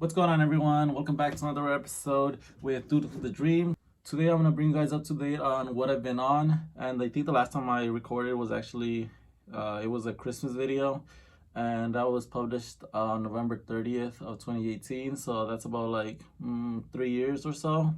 What's going on, everyone? Welcome back to another episode with Due to the Dream. Today I'm going to bring you guys up to date on what I've been on, and I think the last time I recorded was actually it was a Christmas video, and that was published on November 30th of 2018, so that's about like 3 years or so.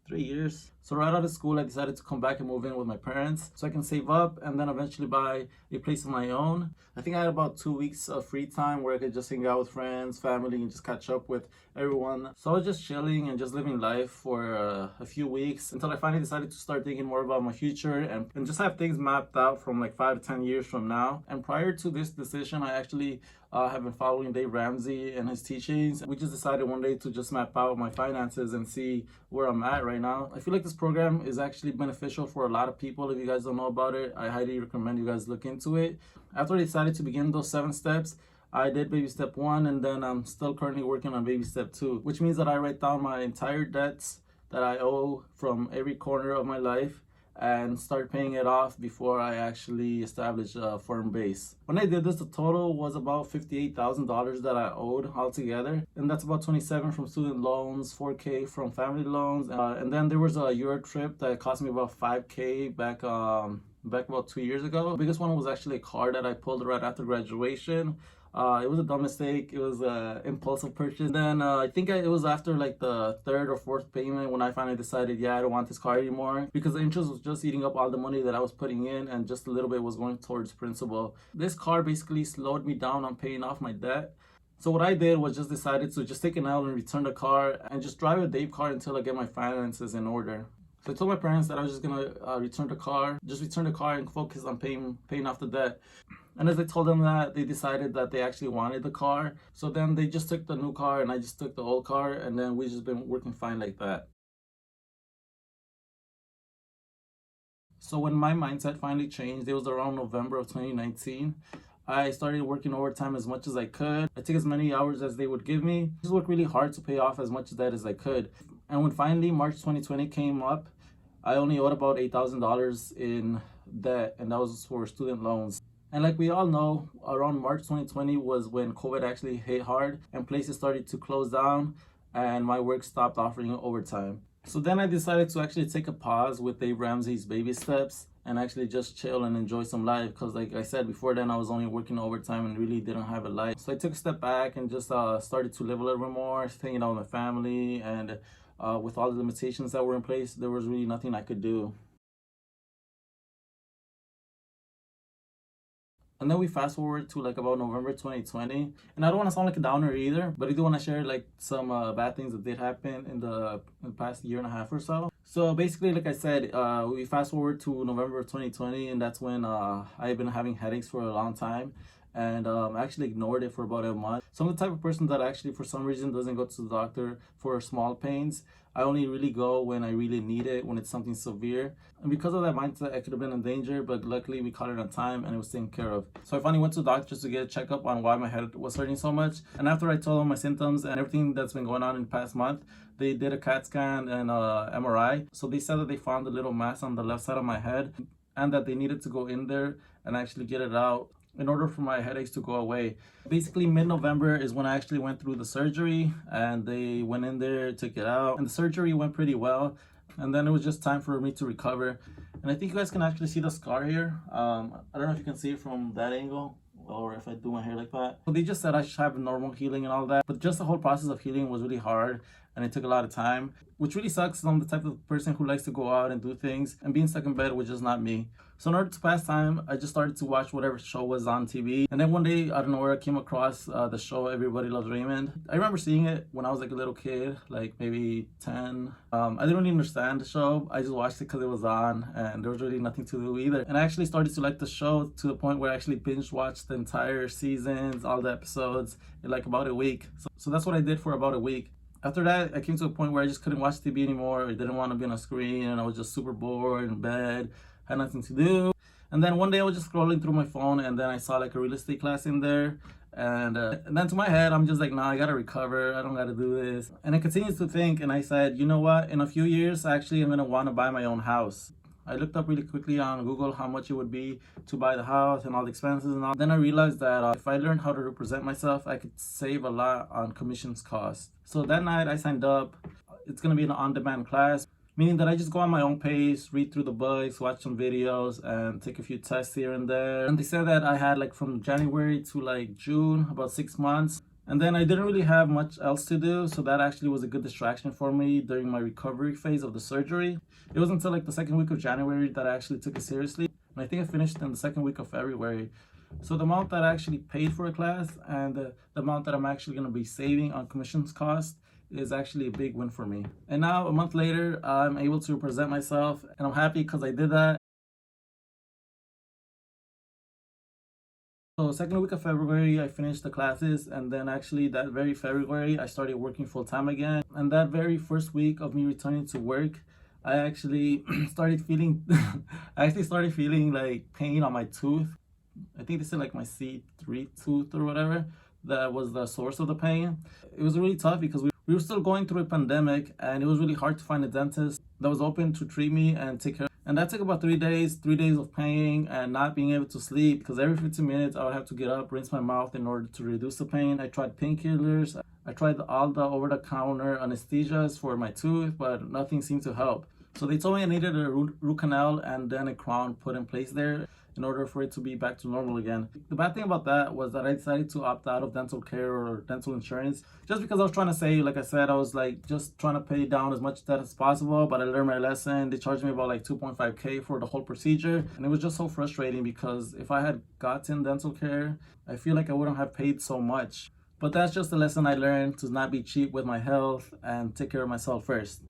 3 years. So right out of school, I decided to come back and move in with my parents so I can save up and then eventually buy a place of my own. I think I had about 2 weeks of free time where I could just hang out with friends, family, and just catch up with everyone. So I was just chilling and just living life for a few weeks until I finally decided to start thinking more about my future and just have things mapped out from like 5 to 10 years from now. And prior to this decision, I actually have been following Dave Ramsey and his teachings. We just decided one day to just map out my finances and see where I'm at right now. I feel like this program is actually beneficial for a lot of people. If you guys don't know about it, I highly recommend you guys look into it. After I decided to begin those 7 steps, I did baby step 1, and then I'm still currently working on baby step 2, which means that I write down my entire debts that I owe from every corner of my life and start paying it off before I actually establish a firm base. When I did this, the total was about $58,000 that I owed altogether, and that's about 27 from student loans, 4K from family loans, and then there was a Euro trip that cost me about 5K back about 2 years ago. The biggest one was actually a car that I pulled right after graduation. It was a dumb mistake. It was an impulsive purchase. Then I think it was after like the 3rd or 4th payment when I finally decided, yeah, I don't want this car anymore, because the interest was just eating up all the money that I was putting in, and just a little bit was going towards principal. This car basically slowed me down on paying off my debt. So what I did was just decided to just take an L and return the car and just drive a Dave car until I get my finances in order. So I told my parents that I was just gonna return the car and focus on paying off the debt. And as I told them that, they decided that they actually wanted the car. So then they just took the new car and I just took the old car, and then we just been working fine like that. So when my mindset finally changed, it was around November of 2019. I started working overtime as much as I could. I took as many hours as they would give me. I just worked really hard to pay off as much of that as I could. And when finally March 2020 came up, I only owed about $8,000 in debt, and that was for student loans. And like we all know, around March 2020 was when COVID actually hit hard and places started to close down and my work stopped offering overtime. So then I decided to actually take a pause with Dave Ramsey's baby steps and actually just chill and enjoy some life, because like I said before, then I was only working overtime and really didn't have a life. So I took a step back and just started to live a little bit more, hanging out with my family, and with all the limitations that were in place, there was really nothing I could do. And then we fast forward to like about November 2020, and I don't want to sound like a downer either, but I do want to share like some bad things that did happen in the past year and a half or so. So basically, like I said, we fast forward to November of 2020, and that's when I've been having headaches for a long time, and I actually ignored it for about a month. So I'm the type of person that actually for some reason doesn't go to the doctor for small pains. I only really go when I really need it, when it's something severe. And because of that mindset, I could have been in danger, but luckily we caught it on time and it was taken care of. So I finally went to the doctor just to get a checkup on why my head was hurting so much. And after I told them my symptoms and everything that's been going on in the past month, they did a CAT scan and MRI. So they said that they found a little mass on the left side of my head and that they needed to go in there and actually get it out in order for my headaches to go away. Basically mid-November is when I actually went through the surgery, and they went in there, took it out, and the surgery went pretty well. And then it was just time for me to recover. And I think you guys can actually see the scar here. I don't know if you can see it from that angle or if I do my hair like that. So they just said I should have normal healing and all that, but just the whole process of healing was really hard and it took a lot of time, which really sucks. I'm the type of person who likes to go out and do things, and being stuck in bed was just not me. So in order to pass time, I just started to watch whatever show was on TV. And then one day, out of nowhere, I came across the show Everybody Loves Raymond. I remember seeing it when I was like a little kid, like maybe 10. I didn't really understand the show. I just watched it because it was on and there was really nothing to do either. And I actually started to like the show to the point where I actually binge watched the entire seasons, all the episodes, in like about a week. So that's what I did for about a week. After that, I came to a point where I just couldn't watch TV anymore. I didn't want to be on a screen, and I was just super bored in bed, had nothing to do. And then one day I was just scrolling through my phone, and then I saw like a real estate class in there. And then to my head, I'm just like, nah, I gotta recover. I don't gotta do this. And I continued to think, and I said, you know what? In a few years, actually, I'm gonna want to buy my own house. I looked up really quickly on Google how much it would be to buy the house and all the expenses and all. Then I realized that if I learned how to represent myself, I could save a lot on commissions cost. So that night I signed up. It's gonna be an on-demand class, meaning that I just go on my own pace, read through the books, watch some videos, and take a few tests here and there. And they said that I had like from January to like June, about 6 months. And then I didn't really have much else to do, so that actually was a good distraction for me during my recovery phase of the surgery. It was until like the second week of January that I actually took it seriously. And I think I finished in the second week of February. So the amount that I actually paid for a class and the amount that I'm actually going to be saving on commissions cost is actually a big win for me. And now a month later, I'm able to present myself, and I'm happy because I did that. So second week of February, I finished the classes, and then actually that very February, I started working full time again. And that very first week of me returning to work, I actually started feeling, I actually started feeling like pain on my tooth. I think they said like my C3 tooth or whatever. That was the source of the pain. It was really tough because we were still going through a pandemic, and it was really hard to find a dentist that was open to treat me and take care. And that took about 3 days of pain and not being able to sleep, because every 15 minutes I would have to get up, rinse my mouth in order to reduce the pain. I tried painkillers. I tried all the over-the-counter anesthesias for my tooth, but nothing seemed to help. So they told me I needed a root canal and then a crown put in place there in order for it to be back to normal again. The bad thing about that was that I decided to opt out of dental care or dental insurance just because I was trying to save. Like I said, I was like just trying to pay down as much debt as possible, but I learned my lesson. They charged me about like 2.5K for the whole procedure, and it was just so frustrating because if I had gotten dental care, I feel like I wouldn't have paid so much. But that's just a lesson I learned, to not be cheap with my health and take care of myself first.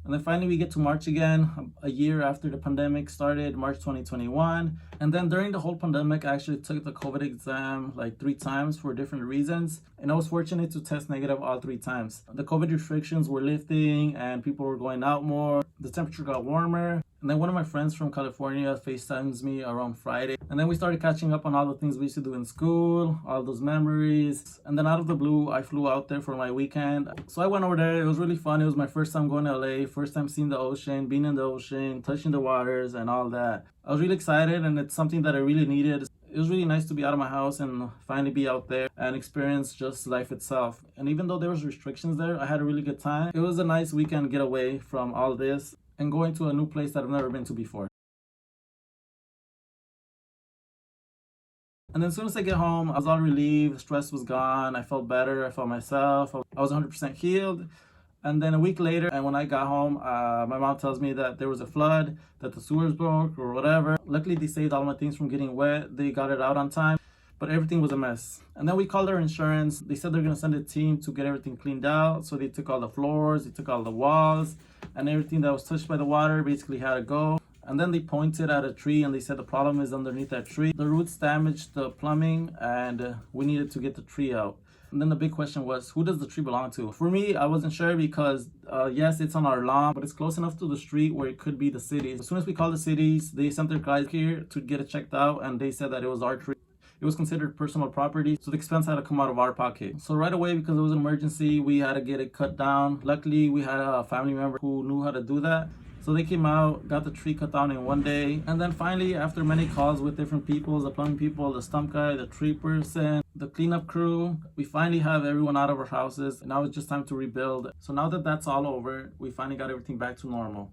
And then finally we get to March again, a year after the pandemic started, March 2021. And then during the whole pandemic, I actually took the COVID exam like 3 times for different reasons. And I was fortunate to test negative all 3 times. The COVID restrictions were lifting and people were going out more. The temperature got warmer. And then one of my friends from California FaceTimes me around Friday. And then we started catching up on all the things we used to do in school, all those memories. And then out of the blue, I flew out there for my weekend. So I went over there. It was really fun. It was my first time going to LA, first time seeing the ocean, being in the ocean, touching the waters and all that. I was really excited, and it's something that I really needed. It was really nice to be out of my house and finally be out there and experience just life itself. And even though there was restrictions there, I had a really good time. It was a nice weekend getaway from all this and going to a new place that I've never been to before. And then as soon as I get home, I was all relieved, stress was gone, I felt better, I felt myself, I was 100% healed. And then a week later, and when I got home, my mom tells me that there was a flood, that the sewers broke or whatever. Luckily, they saved all my things from getting wet. They got it out on time, but everything was a mess. And then we called our insurance. They said they're gonna send a team to get everything cleaned out. So they took all the floors, they took all the walls, and everything that was touched by the water basically had to go. And then they pointed at a tree and they said the problem is underneath that tree. The roots damaged the plumbing and we needed to get the tree out. And then the big question was, who does the tree belong to? For me, I wasn't sure because yes, it's on our lawn, but it's close enough to the street where it could be the cities. As soon as we called the cities, they sent their guys here to get it checked out, and they said that it was our tree. It was considered personal property, so the expense had to come out of our pocket. So right away, because it was an emergency, we had to get it cut down. Luckily, we had a family member who knew how to do that. So they came out, got the tree cut down in one day. And then finally, after many calls with different people, the plumbing people, the stump guy, the tree person, the cleanup crew, we finally have everyone out of our houses. Now it's just time to rebuild. So now that that's all over, we finally got everything back to normal.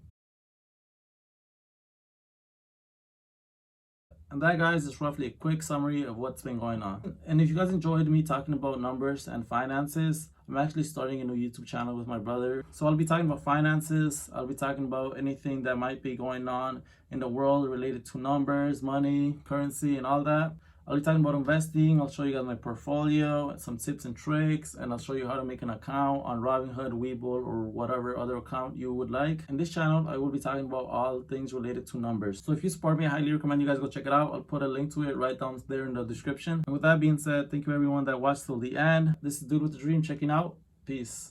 And that, guys, is roughly a quick summary of what's been going on. And if you guys enjoyed me talking about numbers and finances, I'm actually starting a new YouTube channel with my brother. So I'll be talking about finances. I'll be talking about anything that might be going on in the world related to numbers, money, currency, and all that. I'll be talking about investing. I'll show you guys my portfolio, some tips and tricks, and I'll show you how to make an account on Robinhood, Webull, or whatever other account you would like. In this channel, I will be talking about all things related to numbers. So if you support me, I highly recommend you guys go check it out. I'll put a link to it right down there in the description. And with that being said, thank you everyone that watched till the end. This is Dude with the Dream checking out. Peace.